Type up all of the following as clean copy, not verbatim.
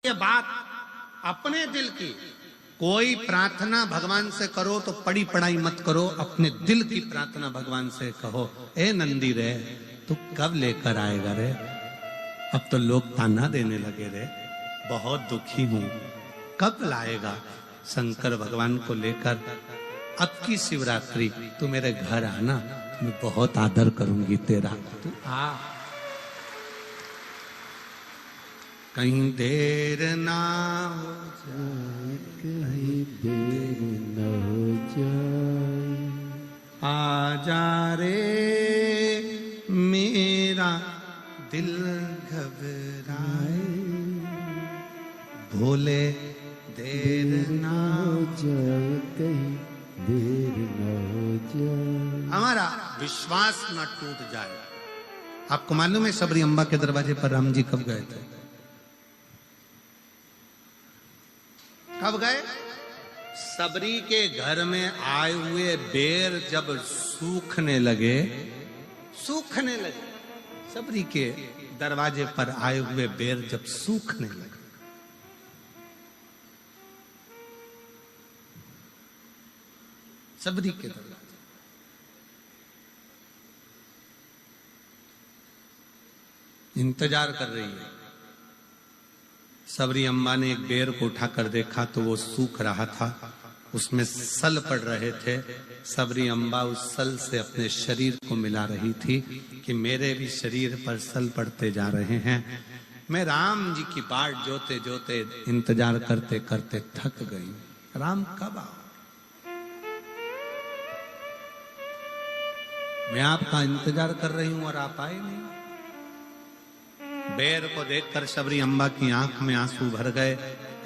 के बाद अपने दिल की कोई प्रार्थना भगवान से करो तो पड़ी पढ़ाई मत करो, अपने दिल की प्रार्थना भगवान से कहो, ए नंदी रे तू कब लेकर आएगा रे? अब तो लोग ताना देने लगे रे, बहुत दुखी हूं, कब लाएगा शंकर भगवान को लेकर? अब की शिवरात्रि तू मेरे घर आना, मैं बहुत आदर करूंगी तेरा, तू आ। कहीं देर ना हो जाए, कहीं देर न हो जाए, आ जा रे मेरा दिल घबराए, भोले देर ना हो जाए, कहीं देर न हो जाए। हमारा विश्वास न टूट जाए। आपको मालूम है सबरी अम्बा के दरवाजे पर राम जी कब गए थे? कब गए? सबरी के घर में आए हुए बेर जब सूखने लगे, सबरी के दरवाजे पर आए हुए बेर जब सूखने लगे, सबरी के दरवाजे इंतजार कर रही है। सबरी अम्मा ने एक बेर को उठाकर देखा तो वो सूख रहा था, उसमें सल पड़ रहे थे। सबरी अम्बा उस सल से अपने शरीर को मिला रही थी कि मेरे भी शरीर पर सल पड़ते जा रहे हैं। मैं राम जी की बाट जोते जोते इंतजार करते करते थक गई। राम कब आओ? मैं आपका इंतजार कर रही हूं और आप आए नहीं। बेर को देखकर सबरी अम्बा की आंख में आंसू भर गए।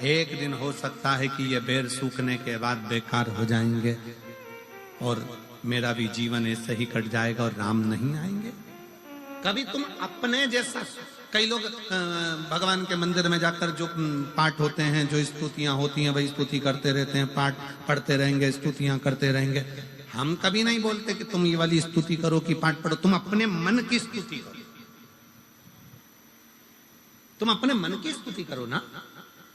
एक दिन हो सकता है कि ये बेर सूखने के बाद बेकार हो जाएंगे और मेरा भी जीवन ऐसे ही कट जाएगा और राम नहीं आएंगे। कभी तुम अपने जैसा, कई लोग भगवान के मंदिर में जाकर जो पाठ होते हैं, जो स्तुतियां होती हैं, वही स्तुति करते रहते हैं, पाठ पढ़ते रहेंगे, स्तुतियां करते रहेंगे। हम कभी नहीं बोलते कि तुम ये वाली स्तुति करो कि पाठ पढ़ो। तुम अपने मन की स्तुति करो, तुम अपने मन की स्तुति करो ना।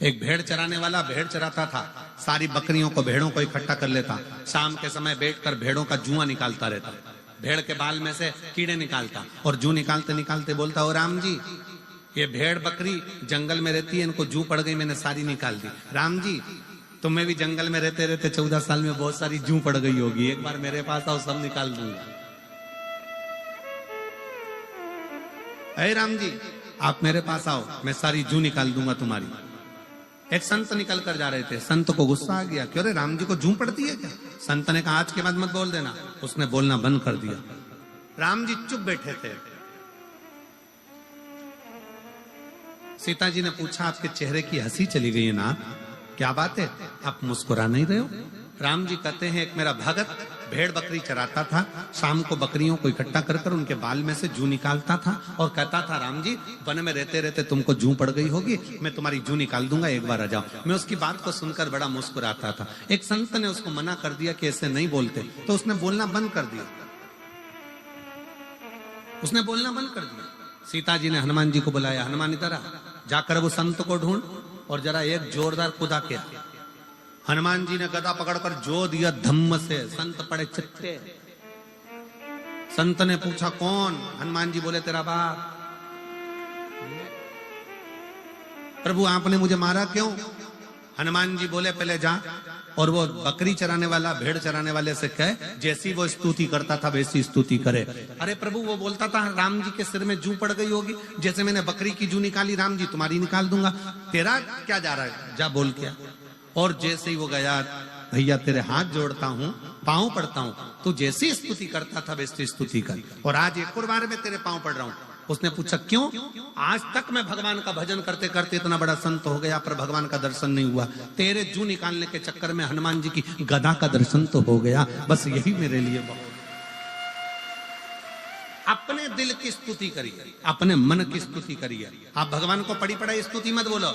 एक भेड़ चराने वाला भेड़ चराता था, सारी बकरियों को, भेड़ों को इकट्ठा कर लेता, शाम के समय बैठकर भेड़ों का जुआ निकालता रहता, भेड़ के बाल में से कीड़े निकालता और जू निकालते निकालते बोलता, ओ राम जी, ये भेड़ बकरी जंगल में रहती है, इनको जू पड़ गई, मैंने सारी निकाल दी। राम जी, तुम्हें भी जंगल में रहते रहते 14 साल में बहुत सारी जू पड़ गई होगी, एक बार मेरे पास आओ, सब निकाल दूंगा। अरे राम जी, आप मेरे पास आओ, मैं सारी जू निकाल दूंगा तुम्हारी। एक संत निकल कर जा रहे थे, संत को गुस्सा आ गया, क्यों रे राम जी को जू पड़ती है क्या? संत ने कहा आज के बाद मत बोल देना। उसने बोलना बंद कर दिया। राम जी चुप बैठे थे। सीता जी ने पूछा, आपके चेहरे की हंसी चली गई है ना, क्या बात है, आप मुस्कुरा नहीं रहे हो? राम जी कहते हैं, एक मेरा भगत भेड़ बकरी चराता था, शाम को बकरियों को इकट्ठा कर कर उनके बाल में से जू निकालता था और कहता था, राम जी, वन में रहते रहते तुमको जू पड़ गई होगी, मैं तुम्हारी जू निकाल दूंगा, एक बार आ जाओ। मैं उसकी बात को सुनकर बड़ा मुस्कुराता था। एक संत ने उसको मना कर दिया कि ऐसे नहीं बोलते, तो उसने बोलना बंद कर दिया, उसने बोलना बंद कर दिया। सीता जी ने हनुमान जी को बुलाया, हनुमान इधर आ, जाकर वो संत को ढूंढ और जरा एक जोरदार कुदा किया। हनुमान जी ने गदा पकड़कर जो दिया धम्म से, संत पड़े चित्ते। संत ने पूछा, कौन? हनुमान जी बोले, तेरा बाप। प्रभु आपने मुझे मारा क्यों? हनुमान जी बोले, पहले जा और वो बकरी चराने वाला, भेड़ चराने वाले से कहे, जैसी वो स्तुति करता था वैसी स्तुति करे। अरे प्रभु, वो बोलता था राम जी के सिर में जू पड़ गई होगी, जैसे मैंने बकरी की जू निकाली, राम जी तुम्हारी निकाल दूंगा, तेरा क्या जा रहा है, जा बोल क्या। और जैसे ही वो गया, भैया तेरे हाथ जोड़ता हूं, पांव पड़ता हूं, तू जैसी स्तुति करता था वैसी स्तुति कर, और आज एक और बार में तेरे पांव पड़ रहा हूं। उसने पूछा, क्यों? आज तक मैं भगवान का भजन करते करते इतना बड़ा संत हो गया, पर भगवान का दर्शन नहीं हुआ। तेरे जू निकालने के चक्कर में हनुमान जी की गदा का दर्शन तो हो गया, बस यही मेरे लिए बहुत। अपने दिल की स्तुति करिए, अपने मन की स्तुति करिए। आप भगवान को पड़ी पड़ाई स्तुति मत बोलो,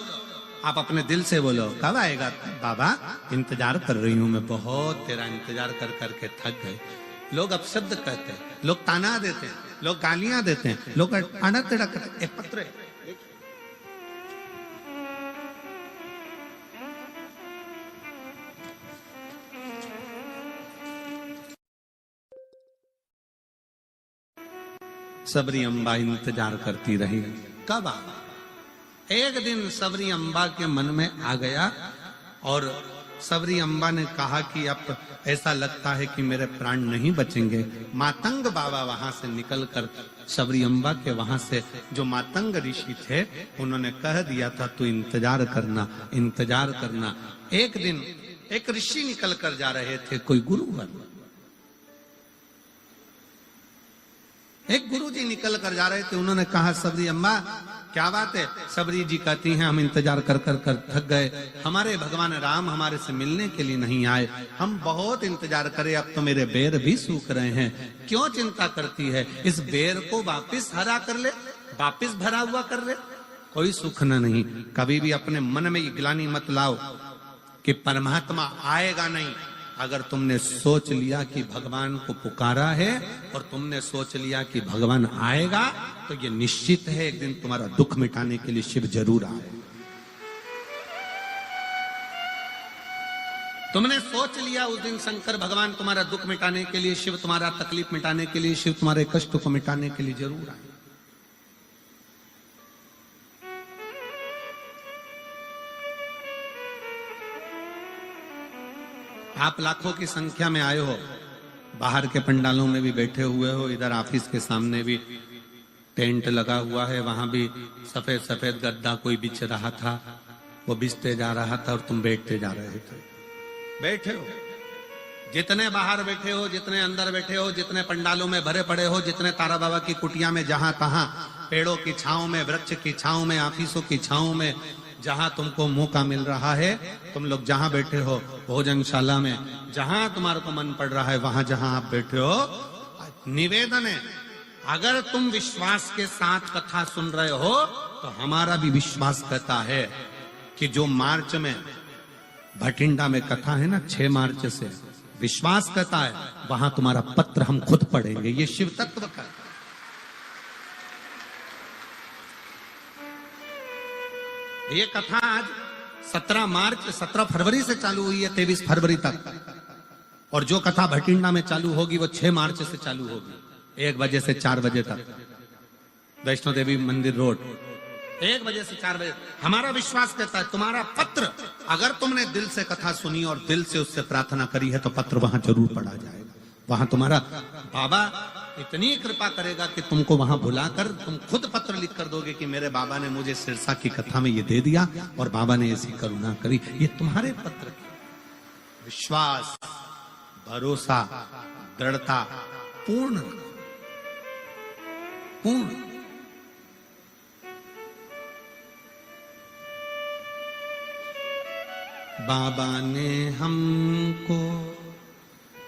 आप अपने दिल से बोलो, कब आएगा बाबा, इंतजार कर रही हूं मैं, बहुत तेरा इंतजार कर करके थक गए। लोग अपशब्द कहते हैं, लोग ताना देते हैं, लोग गालियां देते हैं, लोग आड़ा टेढ़ा करते हैं। एक पत्र है, सबरी अम्बा इंतजार करती रही। कब आ? एक दिन सबरी अम्बा के मन में आ गया और सबरी अम्बा ने कहा कि अब ऐसा लगता है कि मेरे प्राण नहीं बचेंगे। मातंग बाबा वहां से निकलकर सबरी अम्बा के वहां से जो मातंग ऋषि थे उन्होंने कह दिया था तू इंतजार करना, इंतजार करना। एक दिन एक ऋषि निकल कर जा रहे थे, कोई गुरुवर, एक गुरुजी निकल कर जा रहे थे। उन्होंने कहा सबरी अम्बा क्या बात है? सबरी जी कहती हैं हम इंतजार कर कर कर थक गए, हमारे भगवान राम हमारे से मिलने के लिए नहीं आए, हम बहुत इंतजार करे, अब तो मेरे बेर भी सूख रहे हैं। क्यों चिंता करती है? इस बेर को वापिस हरा कर ले, वापिस भरा हुआ कर ले, कोई सूखना नहीं। कभी भी अपने मन में ग्लानि मत लाओ कि परमात्मा आएगा नहीं। अगर तुमने सोच लिया कि भगवान को पुकारा है और तुमने सोच लिया कि भगवान आएगा, तो ये निश्चित है एक दिन तुम्हारा दुख मिटाने के लिए शिव जरूर आए। तुमने सोच लिया उस दिन शंकर भगवान तुम्हारा दुख मिटाने के लिए, शिव तुम्हारा तकलीफ मिटाने के लिए, शिव तुम्हारे कष्ट को मिटाने के लिए जरूर आए। आप लाखों की संख्या में आए हो, बाहर के पंडालों में भी बैठे हुए हो, इधर ऑफिस के सामने भी टेंट लगा हुआ है, वहां भी सफेद सफेद गद्दा कोई बिछ रहा था, वो बिछते जा रहा था और तुम बैठते जा रहे थे। बैठे हो, जितने बाहर बैठे हो, जितने अंदर बैठे हो, जितने पंडालों में भरे पड़े हो, जितने तारा बाबा की कुटिया में, जहां तहां पेड़ों की छांव में, वृक्ष की छांव में, ऑफिसों की छांव में, जहां तुमको मौका मिल रहा है, तुम लोग जहां बैठे हो, भोजनशाला में, जहां तुम्हारे को मन पड़ रहा है, वहां जहां आप बैठे हो, निवेदन है अगर तुम विश्वास के साथ कथा सुन रहे हो तो हमारा भी विश्वास कहता है कि जो मार्च में भटिंडा में कथा है ना, 6 मार्च से, विश्वास कहता है वहां तुम्हारा पत्र हम खुद पढ़ेंगे। ये शिव तत्व का ये कथा आज 17 फरवरी से चालू हुई है, 23 फरवरी तक, और जो कथा भटिंडा में चालू होगी वो 6 मार्च से चालू होगी, 1 बजे से 4 बजे तक, वैष्णो देवी मंदिर रोड, 1 बजे से 4 बजे। हमारा विश्वास कहता है तुम्हारा पत्र, अगर तुमने दिल से कथा सुनी और दिल से उससे प्रार्थना करी है तो पत्र वहां जरूर पढ़ा जाएगा। वहां तुम्हारा बाबा इतनी कृपा करेगा कि तुमको वहां बुलाकर तुम खुद पत्र लिख कर दोगे कि मेरे बाबा ने मुझे सिरसा की कथा में ये दे दिया और बाबा ने ऐसी करुणा करी। ये तुम्हारे पत्र की विश्वास, भरोसा, दृढ़ता पूर्ण पूर्ण। बाबा ने हमको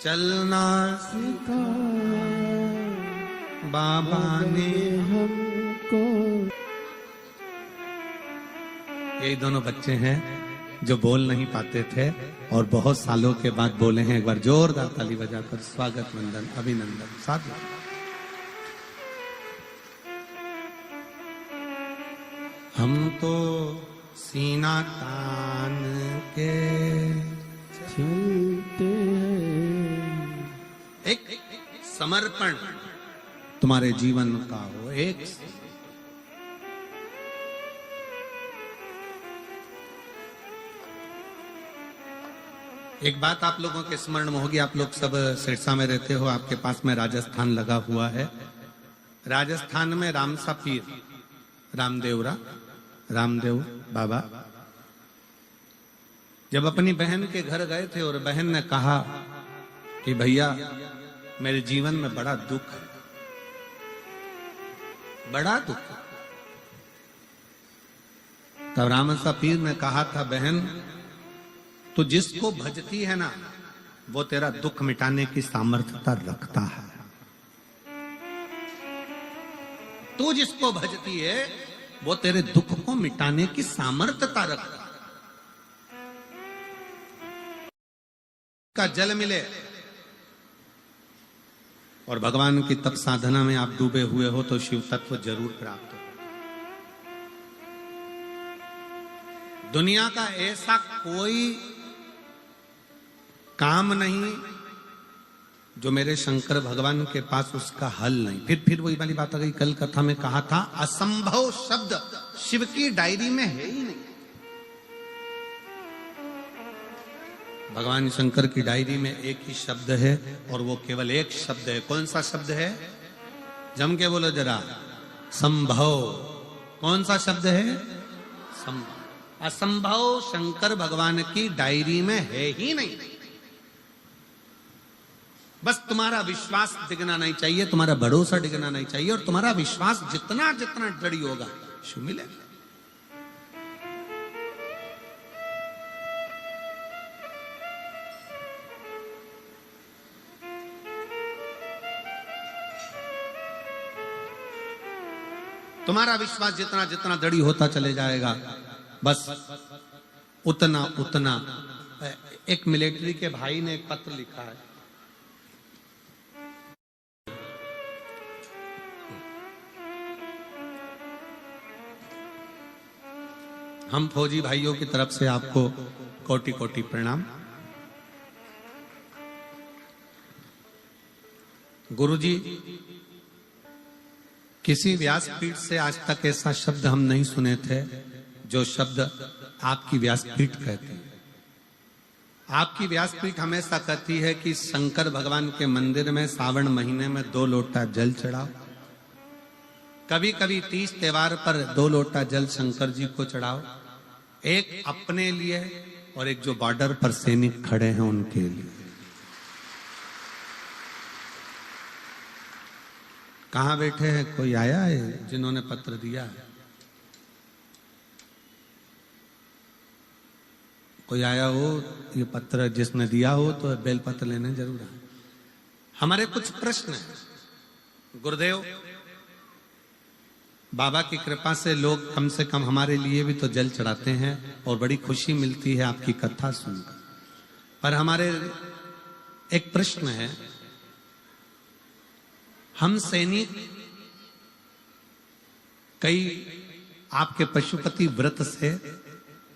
चलना सिखाया, बाबा ने हमको। यही दोनों बच्चे हैं जो बोल नहीं पाते थे और बहुत सालों के बाद बोले हैं। एक बार जोरदार ताली बजाकर स्वागत, वंदन, अभिनंदन। साथ हम तो सीना तान के चलते हैं। एक समर्पण तुम्हारे जीवन का हो। एक बात आप लोगों के स्मरण में होगी, आप लोग सब सिरसा में रहते हो, आपके पास में राजस्थान लगा हुआ है। राजस्थान में रामसा पीर, रामदेव बाबा जब अपनी बहन के घर गए थे और बहन ने कहा कि भैया मेरे जीवन में बड़ा दुख है, बड़ा दुख है, तब रामसा पीर ने कहा था, बहन तू जिसको भजती है ना वो तेरा दुख मिटाने की सामर्थ्यता रखता है। तू जिसको भजती है वो तेरे दुख को मिटाने की सामर्थ्यता रखता है। का जल मिले और भगवान की तप साधना में आप डूबे हुए हो तो शिव तत्व जरूर प्राप्त हो। दुनिया का ऐसा कोई काम नहीं, जो मेरे शंकर भगवान के पास उसका हल नहीं। फिर वही वाली बात आ गई, कल कथा में कहा था असंभव शब्द शिव की डायरी में है ही नहीं। भगवान शंकर की डायरी में एक ही शब्द है और वो केवल एक शब्द है। कौन सा शब्द है? जम के बोलो जरा, संभव। कौन सा शब्द है? संभव। असंभव शंकर भगवान की डायरी में है ही नहीं। बस तुम्हारा विश्वास डिगना नहीं चाहिए, तुम्हारा भरोसा डिगना नहीं चाहिए, और तुम्हारा विश्वास जितना जितना दृढ़ होगा शिव मिलेगा। तुम्हारा विश्वास जितना जितना दृढ़ होता चले जाएगा, बस उतना उतना। एक मिलिट्री के भाई ने एक पत्र लिखा है, हम फौजी भाइयों की तरफ से आपको कोटि कोटि प्रणाम। गुरुजी, किसी व्यासपीठ से आज तक ऐसा शब्द हम नहीं सुने थे जो शब्द आपकी व्यासपीठ कहती है। आपकी व्यासपीठ हमेशा कहती है कि शंकर भगवान के मंदिर में सावन महीने में 2 लोटा जल चढ़ाओ। कभी कभी 30 त्योहार पर 2 लोटा जल शंकर जी को चढ़ाओ, एक अपने लिए और एक जो बॉर्डर पर सैनिक खड़े हैं उनके लिए। कहां बैठे हैं? कोई आया है जिन्होंने पत्र दिया है? कोई आया हो ये पत्र जिसने दिया हो तो बेलपत्र लेने जरूर आए। हमारे कुछ प्रश्न हैं। गुरुदेव, बाबा की कृपा से लोग कम से कम हमारे लिए भी तो जल चढ़ाते हैं और बड़ी खुशी मिलती है आपकी कथा सुनकर। पर हमारे एक प्रश्न है, हम सैनिक कई आपके पशुपति व्रत से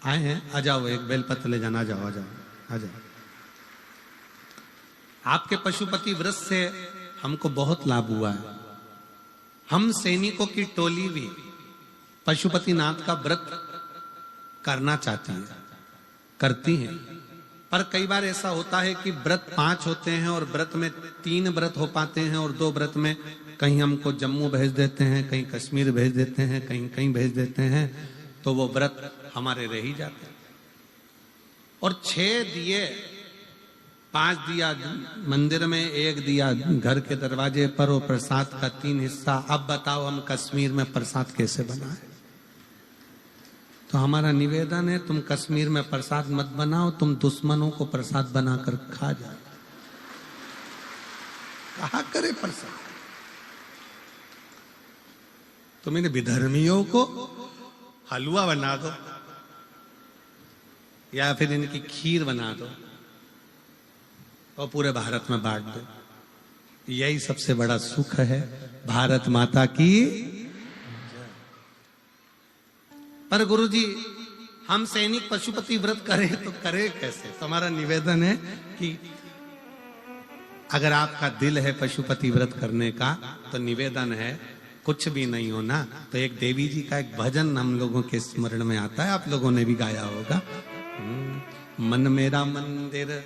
आए हैं। आ जाओ, एक बेलपत्र ले जाना। आ जाओ, आ जाओ, आ जाओ। आपके पशुपति व्रत से हमको बहुत लाभ हुआ है। हम सैनिकों की टोली भी पशुपति नाथ का व्रत करना चाहती है, करती है। पर कई बार ऐसा होता है कि व्रत 5 होते हैं और व्रत में 3 व्रत हो पाते हैं और 2 व्रत में कहीं हमको जम्मू भेज देते हैं, कहीं कश्मीर भेज देते हैं, कहीं कहीं भेज देते हैं, तो वो व्रत हमारे रह ही जाते हैं। और 6 दिए, 5 दिया मंदिर में, 1 दिया घर के दरवाजे पर, और प्रसाद का 3 हिस्सा। अब बताओ हम कश्मीर में प्रसाद कैसे बनाए? तो हमारा निवेदन है, तुम कश्मीर में प्रसाद मत बनाओ, तुम दुश्मनों को प्रसाद बनाकर खा जाओ। कहा करे प्रसाद? तुम इन विधर्मियों को हलवा बना दो या फिर इनकी खीर बना दो और पूरे भारत में बांट दो। यही सबसे बड़ा सुख है। भारत माता की। पर गुरुजी, हम सैनिक पशुपति व्रत करें तो करें कैसे? तो हमारा निवेदन है कि अगर आपका दिल है पशुपति व्रत करने का, तो निवेदन है, कुछ भी नहीं हो ना तो एक देवी जी का एक भजन हम लोगों के स्मरण में आता है, आप लोगों ने भी गाया होगा। मन मेरा मंदिर,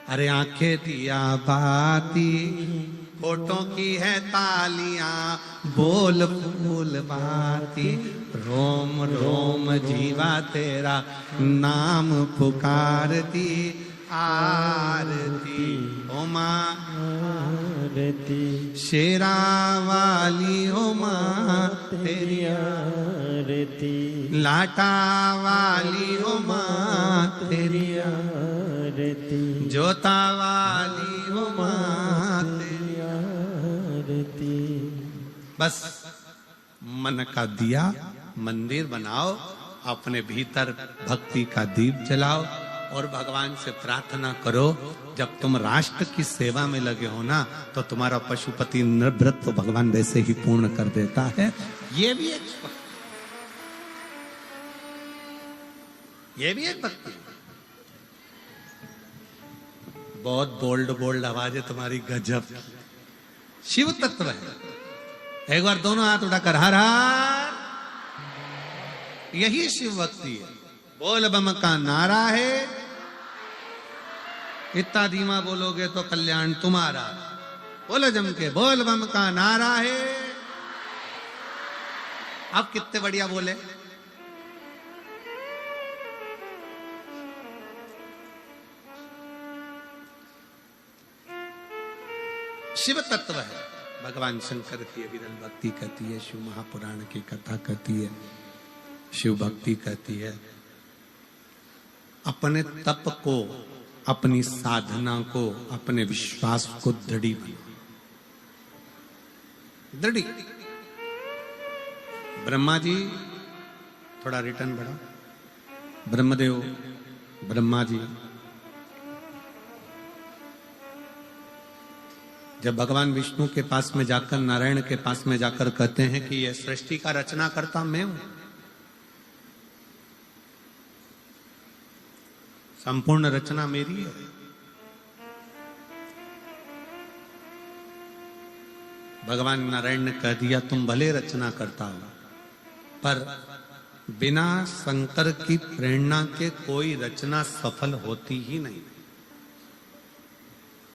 अरे आंखें दिया बाती, होठों की है तालियां, बोल फूल बाती, रोम रोम जीवा तेरा नाम पुकारती, आरती ओ मां आरती, शेरा वाली ओ मां तेरी आरती, लाटा वाली ओ मां तेरी आरती, जोता वाली ओ मां तेरी आरती। बस मन का दिया मंदिर बनाओ, अपने भीतर भक्ति का दीप जलाओ और भगवान से प्रार्थना करो। जब तुम राष्ट्र की सेवा में लगे हो ना, तो तुम्हारा पशुपति व्रत तो भगवान वैसे ही पूर्ण कर देता है। ये भी एक भक्ति। बहुत बोल्ड बोल्ड आवाज है तुम्हारी, गजब। शिव तत्व है। एक बार दोनों हाथ उठाकर हर हर, यही शिव भक्ति है। बोल बम का नारा है, इतना धीमा बोलोगे तो कल्याण तुम्हारा। बोलो जम के, बोल बम का नारा है। अब कितने बढ़िया बोले। शिव तत्व है। भगवान शंकर की विरल भक्ति कहती है, शिव महापुराण की कथा कहती है, शिव भक्ति कहती है। अपने तप को, अपनी साधना को, अपने विश्वास को दृढ़ी बनो, दृढ़ी। ब्रह्मा जी, थोड़ा रिटर्न बढ़ा। ब्रह्मदेव, ब्रह्मा जी जब भगवान विष्णु के पास में जाकर, नारायण के पास में जाकर कहते हैं कि यह सृष्टि का रचना करता मैं हूं, संपूर्ण रचना मेरी है, भगवान नारायण ने कह दिया तुम भले रचना करता हो, पर बिना शंकर की प्रेरणा के कोई रचना सफल होती ही नहीं।